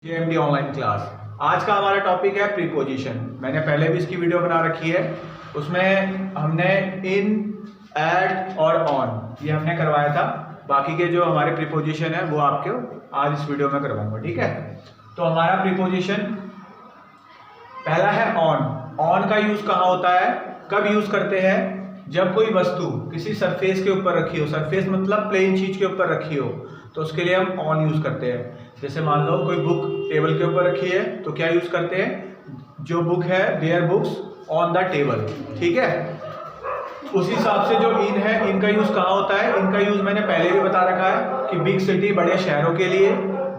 JMD online class. आज का हमारा टॉपिक है प्रीपोजिशन। मैंने पहले भी इसकी वीडियो बना रखी है, उसमें हमने इन, एट और ऑन ये हमने करवाया था। बाकी के जो हमारे प्रीपोजिशन है वो आपके आज इस वीडियो में करवाऊंगा, ठीक है। तो हमारा प्रीपोजिशन पहला है ऑन। ऑन का यूज कहाँ होता है, कब यूज करते हैं? जब कोई वस्तु किसी सरफेस के ऊपर रखी हो, सरफेस मतलब प्लेन चीज के ऊपर रखी हो, तो उसके लिए हम ऑन यूज करते हैं। जैसे मान लो कोई बुक टेबल के ऊपर रखी है तो क्या यूज करते हैं, जो बुक है their books on the table, ठीक है। उसी हिसाब से जो इन है, इनका यूज कहाँ होता है? इनका यूज मैंने पहले भी बता रखा है कि बिग सिटी बड़े शहरों के लिए,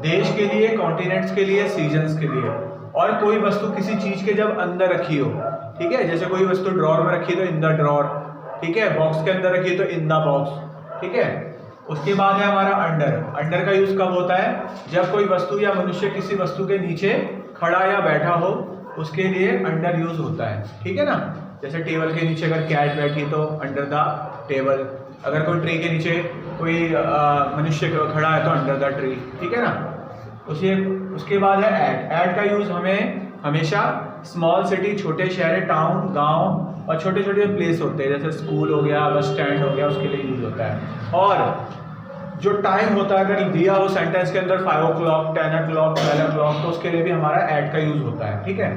देश के लिए, कॉन्टिनेंट्स के लिए, सीजन्स के लिए। और कोई वस्तु किसी चीज के जब अंदर रखी हो, ठीक है, जैसे कोई वस्तु ड्रॉर में रखी तो इन द ड्रॉर, ठीक है, बॉक्स के अंदर रखी तो इन द बॉक्स, ठीक है। उसके बाद है हमारा अंडर। अंडर का यूज कब होता है? जब कोई वस्तु या मनुष्य किसी वस्तु के नीचे खड़ा या बैठा हो, उसके लिए अंडर यूज होता है, ठीक है ना। जैसे टेबल के नीचे अगर कैट बैठी तो अंडर द टेबल, अगर कोई ट्री के नीचे कोई मनुष्य खड़ा है तो अंडर द ट्री, ठीक है ना। उसके बाद है एट। एट का यूज हमें हमेशा स्मॉल सिटी, छोटे शहर, टाउन, गांव और छोटे छोटे प्लेस होते हैं, जैसे स्कूल हो गया, बस स्टैंड हो गया, उसके लिए यूज होता है। और जो टाइम होता है अगर दिया हो सेंटेंस के अंदर 5 o'clock, 10 o'clock, 12 o'clock, तो उसके लिए भी हमारा एट का यूज होता है, ठीक है।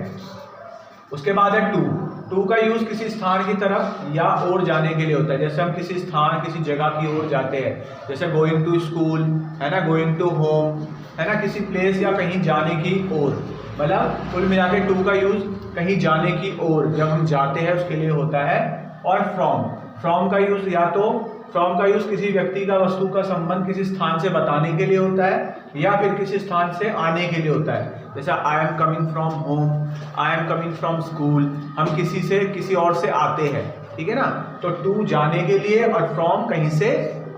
उसके बाद है टू। टू का यूज किसी स्थान की तरफ या और जाने के लिए होता है। जैसे हम किसी स्थान, किसी जगह की ओर जाते हैं, जैसे गोइंग टू स्कूल है ना, गोइंग टू होम है ना, किसी प्लेस या कहीं जाने की ओर। मतलब कुल मिला के टू का यूज कहीं जाने की ओर, जब हम जाते हैं उसके लिए होता है। और फ्रॉम। फ्रॉम का यूज या तो फ्रॉम का यूज किसी व्यक्ति का, वस्तु का संबंध किसी स्थान से बताने के लिए होता है या फिर किसी स्थान से आने के लिए होता है। जैसे I am coming from home, I am coming from school, हम किसी से, किसी और से आते हैं, ठीक है ना। तो टू जाने के लिए और फ्रॉम कहीं से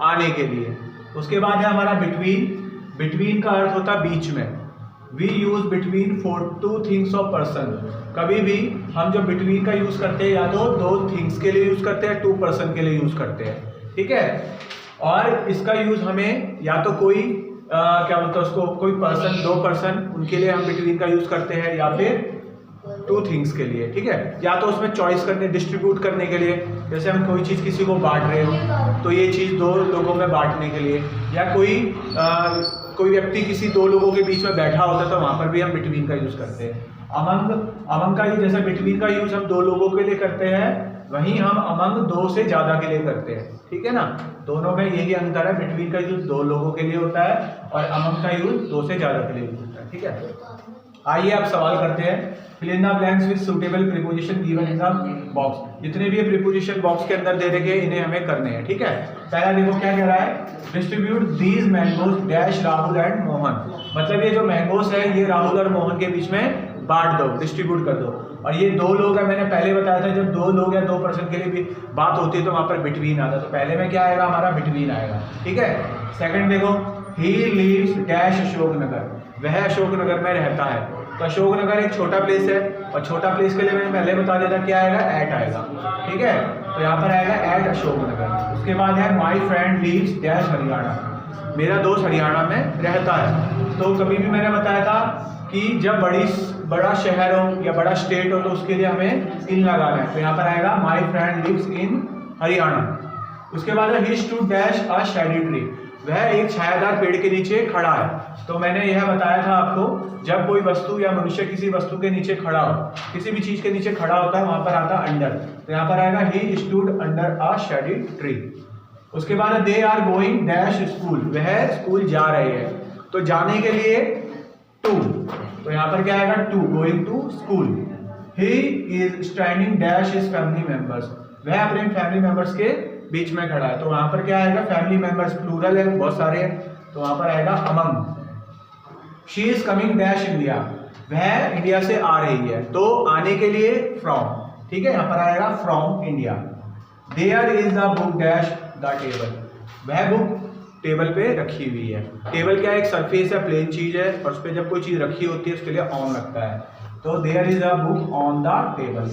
आने के लिए। उसके बाद है हमारा बिटवीन। बिटवीन का अर्थ होता है बीच में। We use between for two things of person. कभी भी हम जो बिटवीन का यूज करते हैं या तो दो थिंग्स के लिए यूज करते हैं, टू पर्सन के लिए यूज करते हैं, ठीक है। और इसका यूज हमें या तो कोई क्या बोलते हैं उसको, कोई पर्सन, दो पर्सन, उनके लिए हम बिटवीन का यूज करते हैं, या फिर टू थिंग्स के लिए, ठीक है। या तो उसमें चॉइस करने, डिस्ट्रीब्यूट करने के लिए, जैसे हम कोई चीज किसी को बांट रहे हो तो ये चीज दो लोगों में बांटने के लिए, या कोई व्यक्ति किसी दो लोगों के बीच में बैठा होता है तो वहां पर भी हम बिटवीन का यूज करते हैं। अमंग का यूज, जैसे बिटवीन का यूज हम दो लोगों के लिए करते हैं, वहीं हम अमंग दो से ज्यादा के लिए करते हैं, ठीक है ना। दोनों में यही अंतर है, बिटवीन का यूज दो लोगों के लिए होता है और अमंग का यूज दो से ज्यादा के लिए होता है, ठीक है। आइए आप सवाल करते हैं। Fill in the blanks with suitable preposition given in the box. जितने भी प्रीपोजिशन बॉक्स के अंदर दे रखे इन्हें हमें करने हैं, ठीक है। पहला देखो क्या कह रहा है, distribute these mangoes dash Rahul and Mohan. मतलब ये जो मैंगोज है ये राहुल और मोहन के बीच में बांट दो, डिस्ट्रीब्यूट कर दो। और ये दो लोग है, मैंने पहले बताया था जब दो लोग या दो पर्सन के लिए भी बात होती है तो वहां पर बिटवीन आता है, तो पहले में क्या आएगा, हमारा बिटवीन आएगा, ठीक है। सेकंड देखो, ही लिव्स डैश अशोकनगर। वह अशोकनगर में रहता है। तो अशोकनगर एक छोटा प्लेस है और छोटा प्लेस के लिए मैंने पहले बता दिया था क्या आएगा, एट आएगा, ठीक है। तो यहाँ पर आएगा एट अशोकनगर। उसके बाद है my friend lives dash Haryana. मेरा दोस्त हरियाणा में रहता है। तो कभी भी मैंने बताया था कि जब बड़ा शहर हो या बड़ा स्टेट हो तो उसके लिए हमें इन लगाना है। तो यहाँ पर आएगा my friend lives in Haryana. उसके बाद है he stood dash a shady tree. वह एक छायादार पेड़ के नीचे खड़ा है। तो मैंने यह बताया था आपको, जब कोई वस्तु या मनुष्य किसी वस्तु के नीचे खड़ा हो, किसी भी चीज के नीचे खड़ा होता है, वहां पर आता है अंडर। तो यहाँ पर आएगा he stood under a shady tree. उसके बाद they are going dash school. वह स्कूल जा रहे हैं। तो जाने के लिए टू, तो यहाँ पर क्या आएगा, to, going to school. He is standing dash his family members. वह अपने फैमिली मेंबर्स के बीच में खड़ा है। तो वहां पर क्या आएगा, फैमिली मेंबर्स प्लूरल है, बहुत सारे हैं, तो वहां पर आएगा among. She is coming dash India. वह इंडिया से आ रही है। तो आने के लिए फ्रॉम, ठीक है, यहाँ पर आएगा from India. There is the book dash the table. वह बुक टेबल पे रखी हुई है। टेबल क्या है, एक सरफेस है, प्लेन चीज है, और उस पर जब कोई चीज रखी होती है उसके लिए ऑन लगता है। तो there is a book on the table.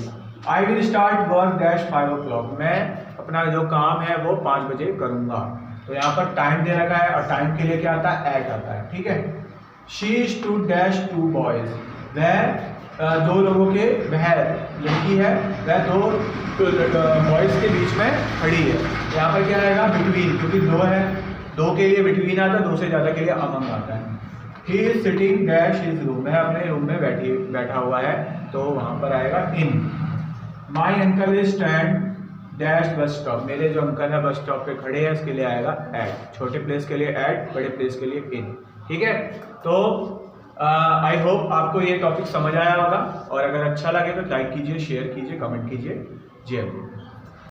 I will start work dash 5 o'clock। मैं अपना जो काम है वो 5 बजे करूंगा। तो यहाँ पर टाइम दे रखा है और टाइम के लिए क्या आता है, एट आता है, ठीक है। She stood dash two boys, वह दो लोगों के, वह लड़की है वह दो बॉयज के बीच में खड़ी है। यहाँ पर क्या आएगा बिटवीन, क्योंकि दो है, दो के लिए बिटवीन आता है, दो से ज़्यादा के लिए अमंग आता है। He is sitting dash his room, वह अपने रूम में बैठा हुआ है, तो वहाँ पर आएगा in. My uncle is stand dash bus stop, मेरे जो अंकल है बस स्टॉप पे खड़े हैं, इसके लिए आएगा एट, छोटे प्लेस के लिए एट, बड़े प्लेस के लिए इन। ठीक है, तो आई होप आपको ये टॉपिक समझ आया होगा, और अगर अच्छा लगे तो लाइक कीजिए, शेयर कीजिए, कमेंट कीजिए। जय हिंद।